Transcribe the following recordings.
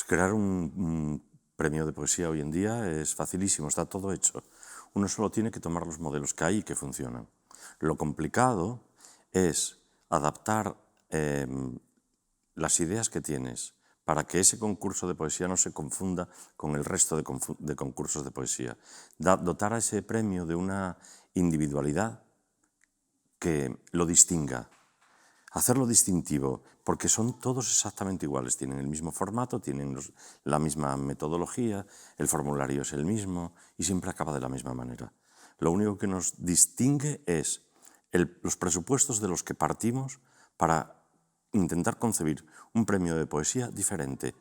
Pues crear un premio de poesía hoy en día es facilísimo, está todo hecho. Uno solo tiene que tomar los modelos que hay y que funcionan. Lo complicado es adaptar las ideas que tienes para que ese concurso de poesía no se confunda con el resto de concursos de poesía. Dotar a ese premio de una individualidad que lo distinga. Hacerlo distintivo, porque son todos exactamente iguales, tienen el mismo formato, tienen la misma metodología, el formulario es el mismo y siempre acaba de la misma manera. Lo único que nos distingue es los presupuestos de los que partimos para intentar concebir un premio de poesía diferente.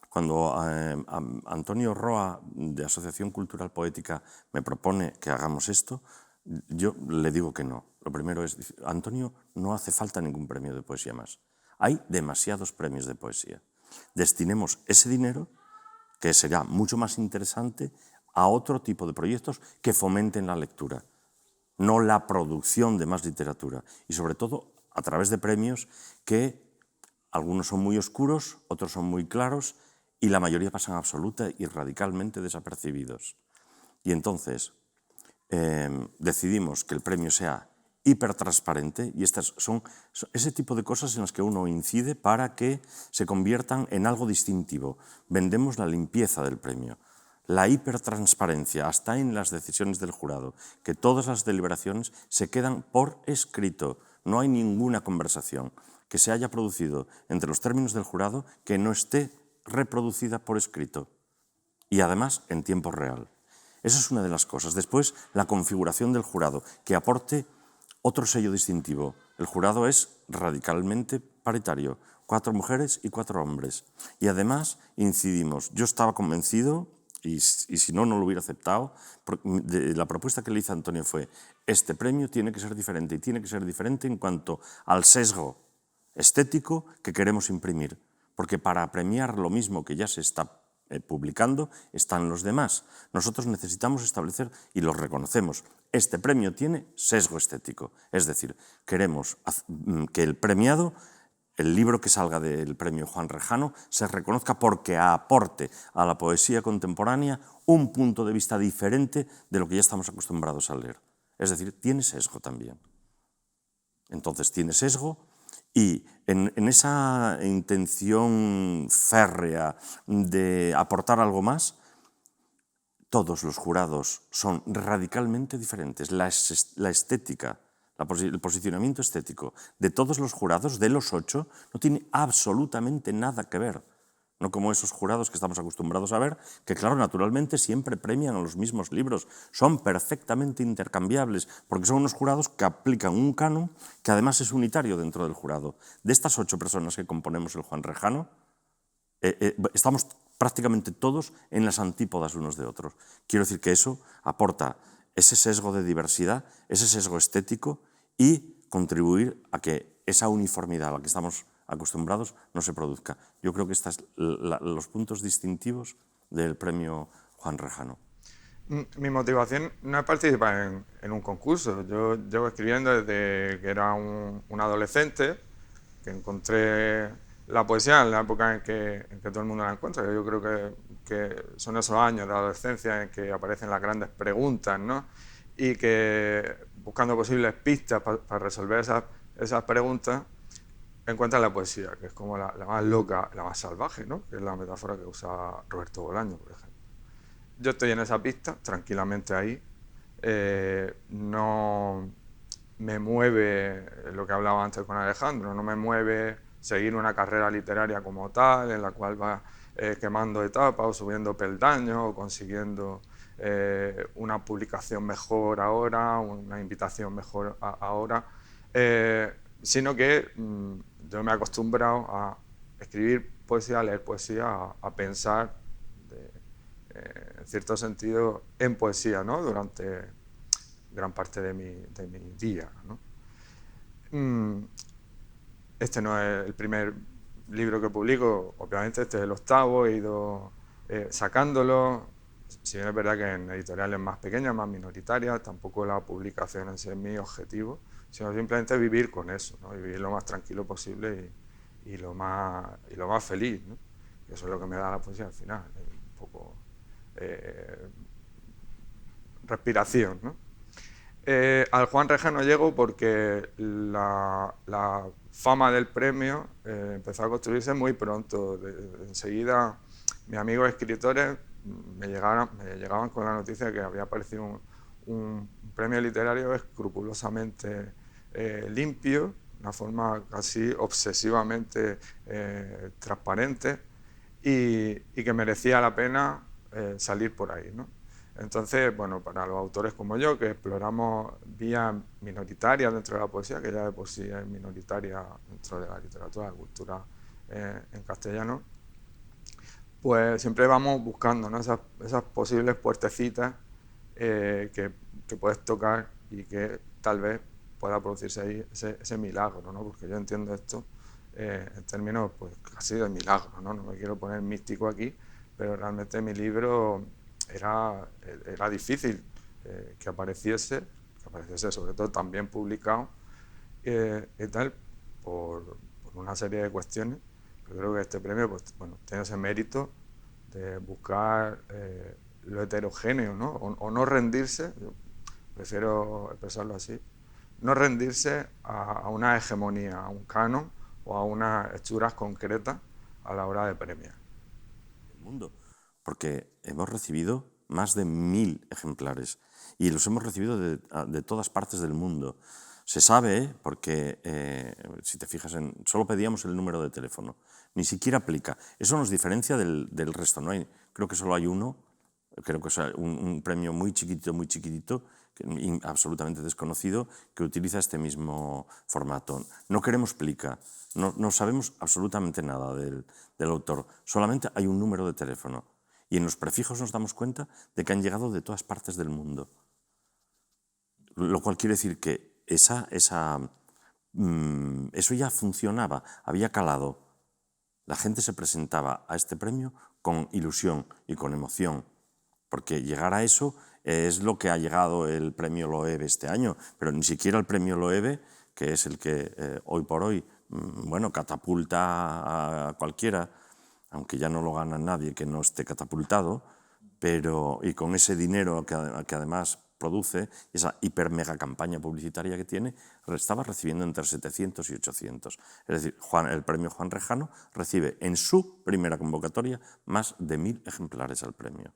Cuando Antonio Roa, de Asociación Cultural Poética, me propone que hagamos esto, yo le digo que no. Lo primero es, Antonio, no hace falta ningún premio de poesía más. Hay demasiados premios de poesía. Destinemos ese dinero, que será mucho más interesante, a otro tipo de proyectos que fomenten la lectura, no la producción de más literatura. Y sobre todo a través de premios que algunos son muy oscuros, otros son muy claros y la mayoría pasan absoluta y radicalmente desapercibidos. Y entonces decidimos que el premio sea hipertransparente y estas son ese tipo de cosas en las que uno incide para que se conviertan en algo distintivo. Vendemos la limpieza del premio, la hipertransparencia, hasta en las decisiones del jurado, que todas las deliberaciones se quedan por escrito, no hay ninguna conversación que se haya producido entre los términos del jurado que no esté reproducida por escrito y además en tiempo real. Esa es una de las cosas. Después, la configuración del jurado, que aporte otro sello distintivo. El jurado es radicalmente paritario, 4 mujeres y 4 hombres. Y además incidimos, yo estaba convencido, y si no, no lo hubiera aceptado, la propuesta que le hice a Antonio fue, este premio tiene que ser diferente, y tiene que ser diferente en cuanto al sesgo estético que queremos imprimir, porque para premiar lo mismo que ya se está publicando están los demás. Nosotros necesitamos establecer, y lo reconocemos, este premio tiene sesgo estético, es decir, queremos que el premiado, el libro que salga del premio Juan Rejano, se reconozca porque aporte a la poesía contemporánea un punto de vista diferente de lo que ya estamos acostumbrados a leer. Es decir, tiene sesgo también. Entonces tiene sesgo y en esa intención férrea de aportar algo más, todos los jurados son radicalmente diferentes. La estética, el posicionamiento estético de todos los jurados, de los 8, no tiene absolutamente nada que ver. No como esos jurados que estamos acostumbrados a ver, que claro, naturalmente siempre premian a los mismos libros. Son perfectamente intercambiables, porque son unos jurados que aplican un canon que además es unitario dentro del jurado. De estas 8 personas que componemos el Juan Rejano, estamos prácticamente todos en las antípodas unos de otros. Quiero decir que eso aporta ese sesgo de diversidad, ese sesgo estético y contribuir a que esa uniformidad a la que estamos acostumbrados no se produzca. Yo creo que estos son los puntos distintivos del premio Juan Rejano. Mi motivación no es participar en un concurso. Yo llevo escribiendo desde que era un adolescente, que encontré la poesía en la época en que todo el mundo la encuentra. Yo creo que son esos años de adolescencia en que aparecen las grandes preguntas, ¿no? Y que buscando posibles pistas para resolver esas preguntas, encuentran la poesía, que es como la más loca, la más salvaje, ¿no? Que es la metáfora que usa Roberto Bolaño, por ejemplo. Yo estoy en esa pista, tranquilamente ahí. No me mueve lo que hablaba antes con Alejandro, no me mueve seguir una carrera literaria como tal, en la cual va quemando etapas o subiendo peldaños o consiguiendo una publicación mejor ahora, una invitación mejor ahora, sino que yo me he acostumbrado a escribir poesía, a leer poesía, a pensar en cierto sentido en poesía, ¿no? Durante gran parte de mi día, ¿no? Este no es el primer libro que publico, obviamente este es el 8º, he ido sacándolo, si bien es verdad que en editoriales más pequeñas, más minoritarias, tampoco la publicación en sí es mi objetivo, sino simplemente vivir con eso, ¿no? Y vivir lo más tranquilo posible y lo más feliz, ¿no? que eso es lo que me da la poesía al final, un poco respiración, ¿no? Al Juan Rejano llego porque la fama del premio empezó a construirse muy pronto. Enseguida, mis amigos escritores me llegaban con la noticia de que había aparecido un premio literario escrupulosamente limpio, una forma casi obsesivamente transparente y que merecía la pena salir por ahí, ¿no? Entonces, bueno, para los autores como yo, que exploramos vías minoritarias dentro de la poesía, que ya de por sí es minoritaria dentro de la literatura, la cultura en castellano, pues siempre vamos buscando, ¿no?, esas posibles puertecitas que puedes tocar y que tal vez pueda producirse ahí ese milagro, ¿no? Porque yo entiendo esto en términos pues casi de milagro, ¿no? No me quiero poner místico aquí, pero realmente mi libro era difícil que apareciese sobre todo también publicado y tal, por una serie de cuestiones. Yo creo que este premio pues, bueno, tiene ese mérito de buscar lo heterogéneo, ¿no? O no rendirse, yo prefiero expresarlo así, no rendirse a una hegemonía, a un canon o a unas hechuras concretas a la hora de premiar. El mundo, porque hemos recibido más de 1000 ejemplares y los hemos recibido de todas partes del mundo. Se sabe, porque si te fijas, solo pedíamos el número de teléfono, ni siquiera aplica. Eso nos diferencia del resto. No hay, creo que solo hay uno, creo que es un premio muy chiquitito, absolutamente desconocido, que utiliza este mismo formato. No queremos plica, no sabemos absolutamente nada del autor, solamente hay un número de teléfono. Y en los prefijos nos damos cuenta de que han llegado de todas partes del mundo. Lo cual quiere decir que eso ya funcionaba, había calado. La gente se presentaba a este premio con ilusión y con emoción, porque llegar a eso es lo que ha llegado el premio Loewe este año, pero ni siquiera el premio Loewe, que es el que hoy por hoy bueno, catapulta a cualquiera, aunque ya no lo gana nadie que no esté catapultado, pero y con ese dinero que además produce, esa hiper mega campaña publicitaria que tiene, estaba recibiendo entre 700 y 800. Es decir, el premio Juan Rejano recibe en su primera convocatoria más de 1000 ejemplares al premio.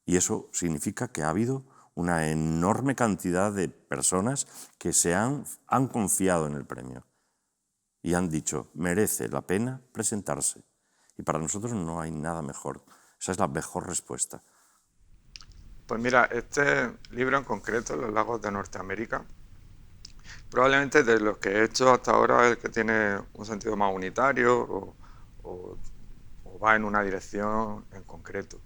Y eso significa que ha habido una enorme cantidad de personas que han confiado en el premio y han dicho, merece la pena presentarse. Y para nosotros no hay nada mejor. Esa es la mejor respuesta. Pues mira, este libro en concreto, Los lagos de Norteamérica, probablemente de los que he hecho hasta ahora es el que tiene un sentido más unitario o va en una dirección en concreto.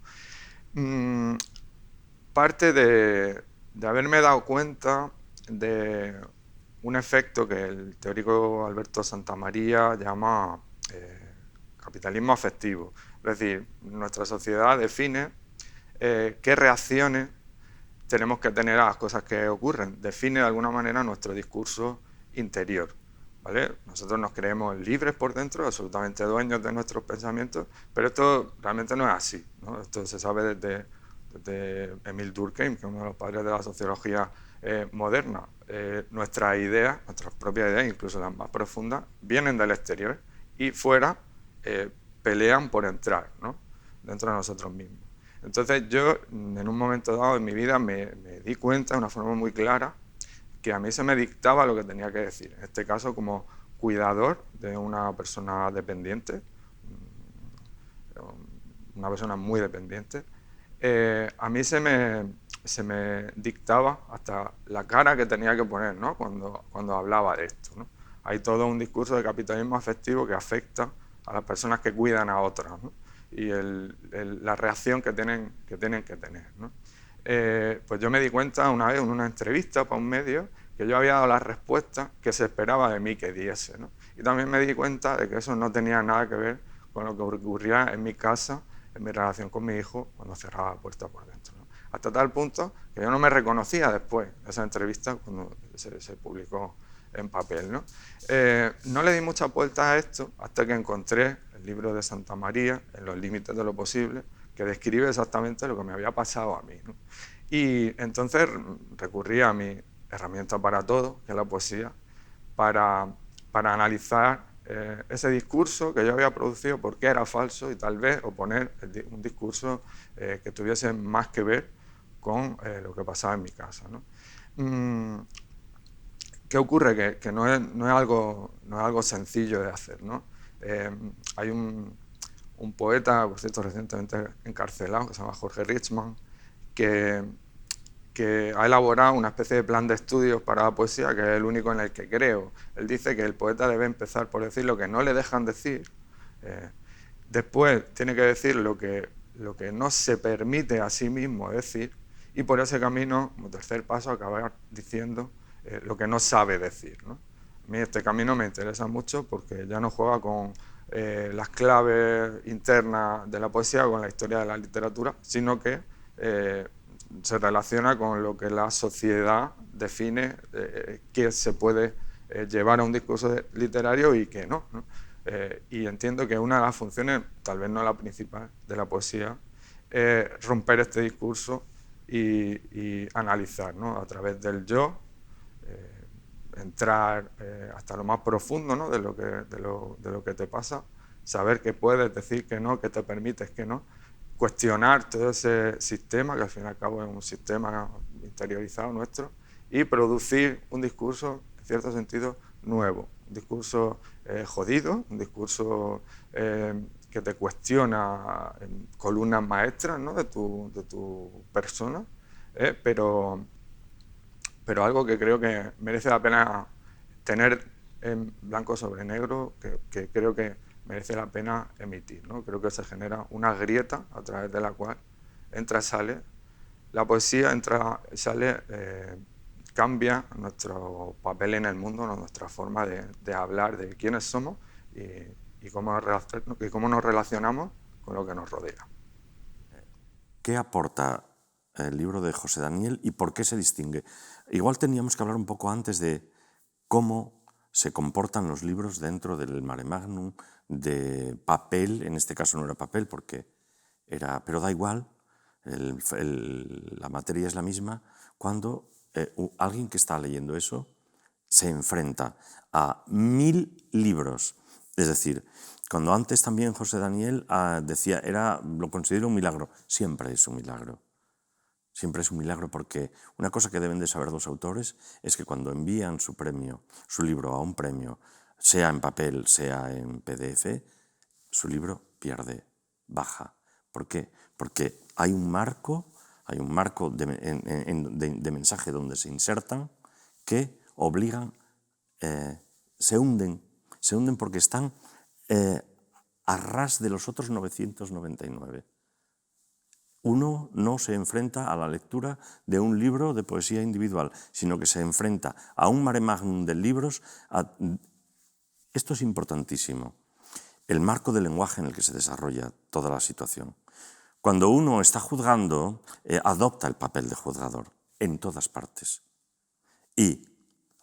Parte de haberme dado cuenta de un efecto que el teórico Alberto Santamaría llama capitalismo afectivo. Es decir, nuestra sociedad define qué reacciones tenemos que tener a las cosas que ocurren. Define de alguna manera nuestro discurso interior, ¿vale? Nosotros nos creemos libres por dentro, absolutamente dueños de nuestros pensamientos, pero esto realmente no es así, ¿no? Esto se sabe desde Emil Durkheim, que es uno de los padres de la sociología moderna. Nuestras ideas, nuestras propias ideas, incluso las más profundas, vienen del exterior y fuera pelean por entrar, ¿no?, dentro de nosotros mismos. Entonces yo, en un momento dado en mi vida, me di cuenta de una forma muy clara que a mí se me dictaba lo que tenía que decir. En este caso, como cuidador de una persona dependiente, una persona muy dependiente, a mí se me dictaba hasta la cara que tenía que poner, ¿no?, cuando hablaba de esto, ¿no? Hay todo un discurso de capitalismo afectivo que afecta a las personas que cuidan a otras, ¿no?, y la reacción que tienen que tener, ¿no? Pues yo me di cuenta una vez en una entrevista para un medio que yo había dado las respuestas que se esperaba de mí que diese, ¿no? Y también me di cuenta de que eso no tenía nada que ver con lo que ocurría en mi casa, en mi relación con mi hijo, cuando cerraba la puerta por dentro, ¿no? Hasta tal punto que yo no me reconocía después de esa entrevista, cuando se publicó en papel, ¿no? No le di muchas vueltas a esto hasta que encontré el libro de Santa María, En los límites de lo posible, que describe exactamente lo que me había pasado a mí, ¿no? Y entonces recurrí a mi herramienta para todo, que es la poesía, para analizar ese discurso que yo había producido, por qué era falso, y tal vez oponer un discurso que tuviese más que ver con lo que pasaba en mi casa, ¿no? ¿Qué ocurre? Que no es algo sencillo de hacer, ¿no? Hay un poeta, por cierto, recientemente encarcelado, que se llama Jorge Richman, que ha elaborado una especie de plan de estudios para la poesía, que es el único en el que creo. Él dice que el poeta debe empezar por decir lo que no le dejan decir, después tiene que decir lo que no se permite a sí mismo decir, y por ese camino, como tercer paso, acabar diciendo lo que no sabe decir, ¿no? A mí este camino me interesa mucho porque ya no juega con las claves internas de la poesía o con la historia de la literatura, sino que se relaciona con lo que la sociedad define que se puede llevar a un discurso literario y que no, ¿no? Y entiendo que una de las funciones, tal vez no la principal, de la poesía, es romper este discurso y analizar, ¿no? A través del yo, entrar hasta lo más profundo, ¿no? de lo que te pasa, saber que puedes decir que no, que te permites que no, cuestionar todo ese sistema, que al fin y al cabo es un sistema interiorizado nuestro, y producir un discurso, en cierto sentido, nuevo, un discurso jodido, un discurso que te cuestiona en columnas maestras, ¿no? de tu persona, pero algo que creo que merece la pena tener en blanco sobre negro, que creo que merece la pena emitir, ¿no? Creo que se genera una grieta a través de la cual entra y sale. La poesía entra y sale, cambia nuestro papel en el mundo, ¿no? Nuestra forma de hablar de quiénes somos y cómo nos relacionamos con lo que nos rodea. ¿Qué aporta el libro de José Daniel y por qué se distingue? Igual teníamos que hablar un poco antes de cómo se comportan los libros dentro del mare magnum de papel. En este caso no era papel porque era, pero da igual, la materia es la misma. Cuando alguien que está leyendo eso se enfrenta a 1000 libros, es decir, cuando antes también José Daniel decía, lo considero un milagro, siempre es un milagro. Siempre es un milagro porque una cosa que deben de saber los autores es que cuando envían su libro a un premio, sea en papel, sea en PDF, su libro pierde, baja. ¿Por qué? Porque hay un marco de mensaje donde se insertan que obligan, se hunden porque están a ras de los otros 999. Uno no se enfrenta a la lectura de un libro de poesía individual, sino que se enfrenta a un mare magnum de libros. Esto es importantísimo, el marco del lenguaje en el que se desarrolla toda la situación. Cuando uno está juzgando, adopta el papel de juzgador en todas partes. Y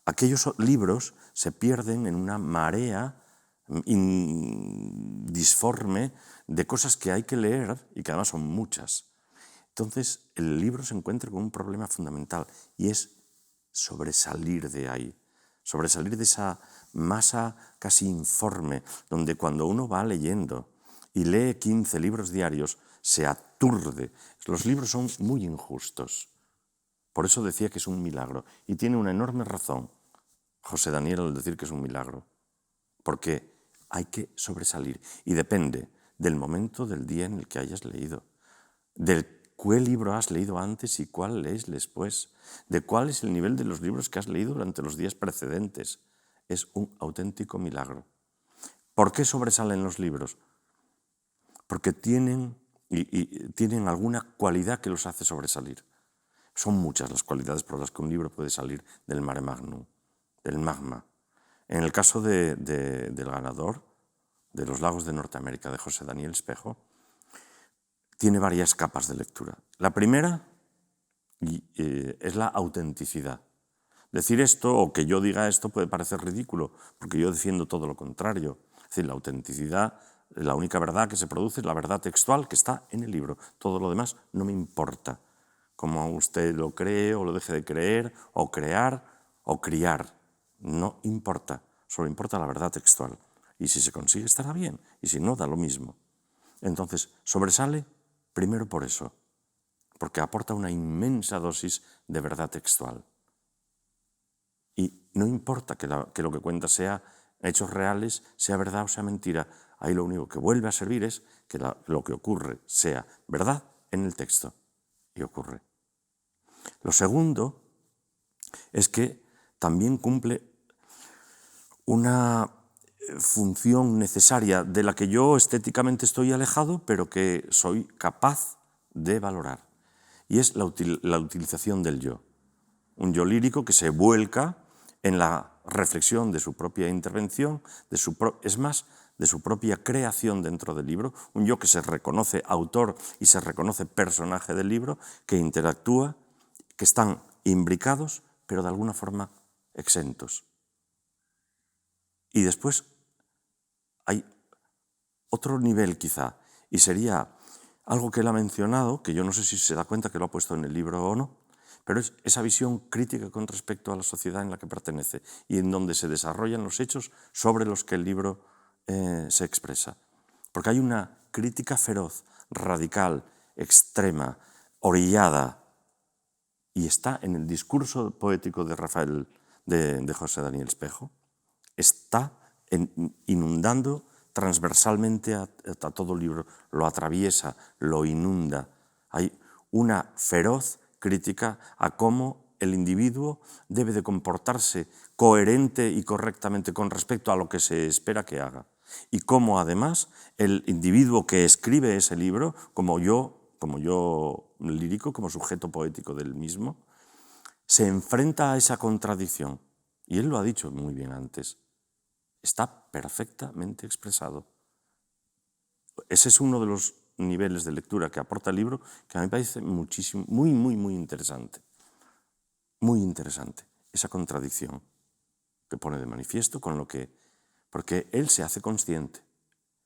aquellos libros se pierden en una marea disforme de cosas que hay que leer y que además son muchas. Entonces, el libro se encuentra con un problema fundamental y es sobresalir de ahí, sobresalir de esa masa casi informe, donde cuando uno va leyendo y lee 15 libros diarios, se aturde. Los libros son muy injustos. Por eso decía que es un milagro. Y tiene una enorme razón José Daniel al decir que es un milagro. Porque hay que sobresalir. Y depende del momento del día en el que hayas leído, del cuál libro has leído antes y cuál lees después, de cuál es el nivel de los libros que has leído durante los días precedentes. Es un auténtico milagro. ¿Por qué sobresalen los libros? Porque tienen alguna cualidad que los hace sobresalir. Son muchas las cualidades por las que un libro puede salir del mare magnum, del magma. En el caso del ganador de los lagos de Norteamérica, de José Daniel Espejo, tiene varias capas de lectura. La primera es la autenticidad. Decir esto o que yo diga esto puede parecer ridículo, porque yo defiendo todo lo contrario. Es decir, la autenticidad, la única verdad que se produce es la verdad textual que está en el libro. Todo lo demás no me importa. Como usted lo cree o lo deje de creer, o crear o criar. No importa, solo importa la verdad textual. Y si se consigue estará bien, y si no, da lo mismo. Entonces, sobresale primero por eso, porque aporta una inmensa dosis de verdad textual. Y no importa que lo que cuenta sea hechos reales, sea verdad o sea mentira. Ahí lo único que vuelve a servir es que lo que ocurre sea verdad en el texto. Y ocurre. Lo segundo es que también cumple una función necesaria de la que yo estéticamente estoy alejado, pero que soy capaz de valorar. Y es la utilización del yo. Un yo lírico que se vuelca en la reflexión de su propia intervención, de su propia creación dentro del libro, un yo que se reconoce autor y se reconoce personaje del libro, que interactúa, que están imbricados, pero de alguna forma exentos. Y después hay otro nivel quizá, y sería algo que él ha mencionado, que yo no sé si se da cuenta que lo ha puesto en el libro o no, pero es esa visión crítica con respecto a la sociedad en la que pertenece y en donde se desarrollan los hechos sobre los que el libro se expresa. Porque hay una crítica feroz, radical, extrema, orillada, y está en el discurso poético de José Daniel Espejo, está inundando transversalmente a todo el libro, lo atraviesa, lo inunda. Hay una feroz crítica a cómo el individuo debe de comportarse coherente y correctamente con respecto a lo que se espera que haga. Y cómo además el individuo que escribe ese libro, como yo lírico, como sujeto poético del mismo, se enfrenta a esa contradicción. Y él lo ha dicho muy bien antes. Está perfectamente expresado. Ese es uno de los niveles de lectura que aporta el libro que a mí me parece muchísimo, muy, muy, muy interesante. Muy interesante, esa contradicción que pone de manifiesto con lo que... Porque él se hace consciente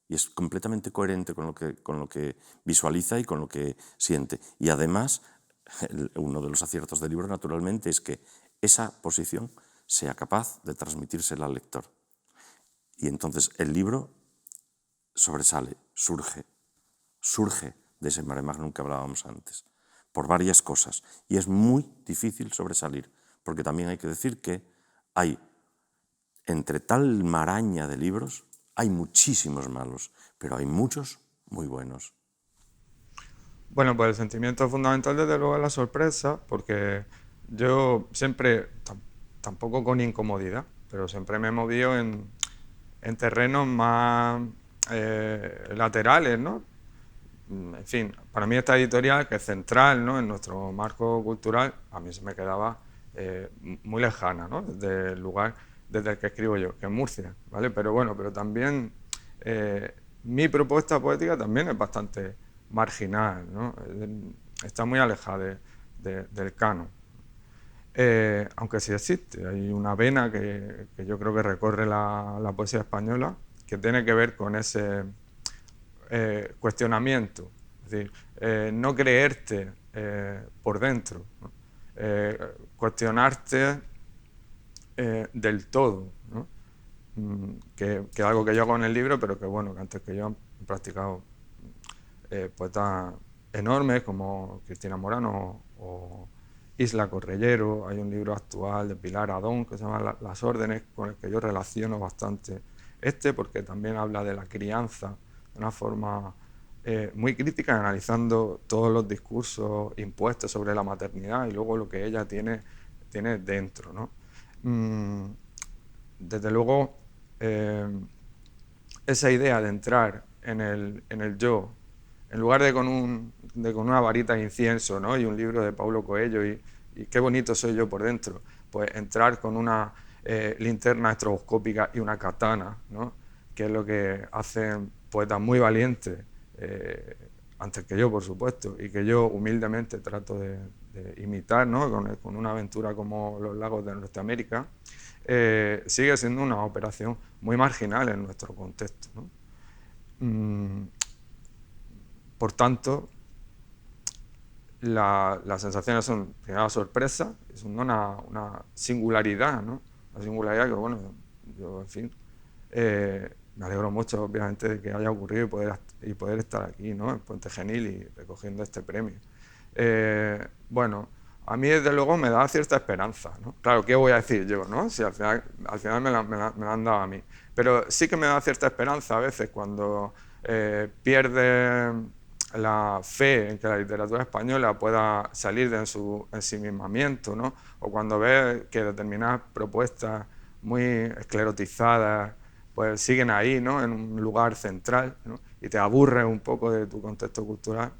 y es completamente coherente con lo que visualiza y con lo que siente. Y además, uno de los aciertos del libro, naturalmente, es que esa posición sea capaz de transmitírsela al lector. Y entonces el libro sobresale, surge de ese mare magnum que hablábamos antes, por varias cosas. Y es muy difícil sobresalir, porque también hay que decir que hay, entre tal maraña de libros, hay muchísimos malos, pero hay muchos muy buenos. Bueno, pues el sentimiento fundamental desde luego es la sorpresa, porque yo siempre, tampoco con incomodidad, pero siempre me he movido en terrenos más laterales, ¿no? En fin, para mí esta editorial, que es central, ¿no?, en nuestro marco cultural, a mí se me quedaba muy lejana, ¿no?, desde el lugar desde el que escribo yo, que es Murcia, ¿vale? Pero bueno, pero también mi propuesta poética también es bastante marginal, ¿no? Está muy alejada del canon. Aunque sí existe, hay una vena que yo creo que recorre la poesía española, que tiene que ver con ese cuestionamiento, es decir, no creerte por dentro, ¿no? Cuestionarte del todo, ¿no? Que es algo que yo hago en el libro, pero que bueno, que antes que yo he practicado poetas enormes como Cristina Morano o Isla Correllero. Hay un libro actual de Pilar Adón que se llama Las órdenes, con el que yo relaciono bastante porque también habla de la crianza de una forma muy crítica, analizando todos los discursos impuestos sobre la maternidad y luego lo que ella tiene dentro, ¿no? Desde luego, esa idea de entrar en el yo, en lugar de con una varita de incienso, ¿no?, y un libro de Paulo Coelho y qué bonito soy yo por dentro, pues entrar con una linterna estroboscópica y una katana, ¿no?, que es lo que hacen poetas muy valientes, antes que yo, por supuesto, y que yo humildemente trato de de imitar, ¿no? Con una aventura como Los lagos de Norteamérica, sigue siendo una operación muy marginal en nuestro contexto, ¿no? Por tanto, las sensaciones son primero sorpresa, son una singularidad, ¿no? Una singularidad que, bueno, yo, en fin, me alegro mucho, obviamente, de que haya ocurrido y poder estar aquí, ¿no? En Puente Genil y recogiendo este premio. Bueno, a mí, desde luego, me da cierta esperanza, ¿no? Claro, ¿qué voy a decir yo, no? Si al final me la han dado a mí. Pero sí que me da cierta esperanza a veces cuando pierde la fe en que la literatura española pueda salir de su ensimismamiento, ¿no? O cuando ves que determinadas propuestas muy esclerotizadas pues siguen ahí, ¿no? En un lugar central, ¿no? Y te aburres un poco de tu contexto cultural,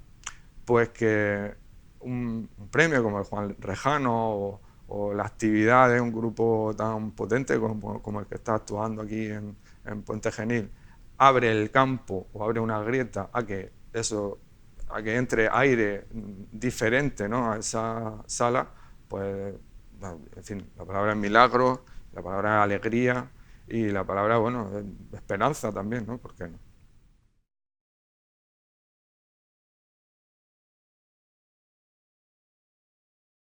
pues que un premio como el Juan Rejano o la actividad de un grupo tan potente como el que está actuando aquí en Puente Genil abre el campo o abre una grieta a que entre aire diferente, ¿no? A esa sala, pues, en fin, la palabra es milagro, la palabra es alegría y la palabra, bueno, esperanza también, ¿no? ¿Por qué no?